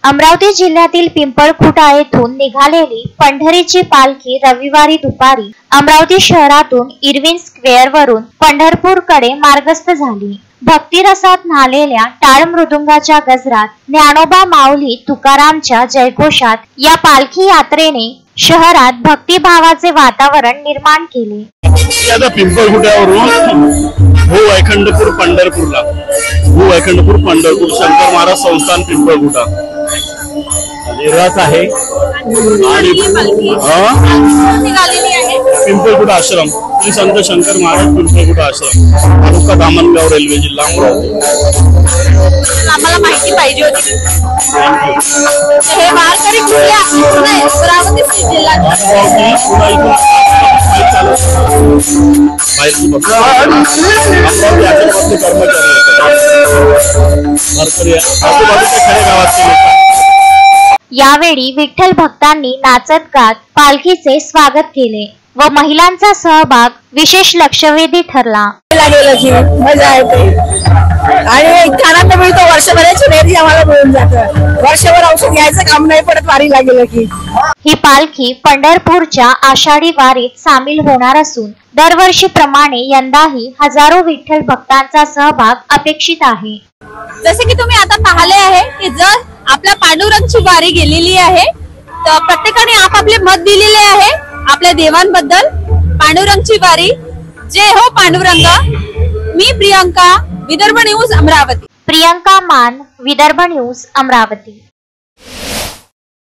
अमरावती जिल्ह्यातील पिंपळखुटा येथून निघालेली पंढरीची पालखी रविवारी दुपारी अमरावती शहरातून इरविन स्क्वेअर वरून पंढरपूरकडे मार्गस्थ झाली। भक्तिरसात न्हालेल्या टाळ मृदुंगाच्या गजरात, ज्ञानोबा माऊली तुकारामच्या जयघोषात या पालखी यात्रेने शहरात भक्तिभावाचे वातावरण निर्माण केले। आता पिंपळखुट्यावरून भूवैखंडपूर पंढरपूरला, भूवैखंडपूर पंढरपूर शंकर महाराज संस्थान पिंपळखुटा रथ आहे आणि पिंपळखुटा आश्रम श्री संत शंकर महाराज पिंपळखुटा आश्रम, तालुका धामणगाव, रेल्वे, जिल्हा अमरावती। आम्हाला माहिती पाहिजे होती। हे वारकरी कुठल्या अमरावती यावेळी विठ्ठल भक्तांनी नाचत गात पालखीचे स्वागत केले व महिलांचा सहभाग विशेष लक्षवेधी ठरला। मजा येते आणि आनंद मिळतो। वर्षभराची रेडी आम्हाला मिळून जातं, वर्षभर औषध घ्यायचं काम नाही पडत वारीला गेलं की। ही पालखी पंढरपूरच्या आषाढी वारीत सामील होणार असून दरवर्षीप्रमाणे यंदाही हजारो विठ्ठल भक्तांचा सहभाग अपेक्षित आहे। जसे की तुम्ही आता पाहिले आहे की जर आपल्या पांडुरंगची वारी गेलेली आहे तर प्रत्येकाने आपापले मत दिलेले आहे आपल्या देवांबद्दल। पांडुरंगची वारी, जय हो पांडुरंगा। मी प्रियंका, विदर्भ न्यूज अमरावती। प्रियंका मान, विदर्भ न्यूज अमरावती।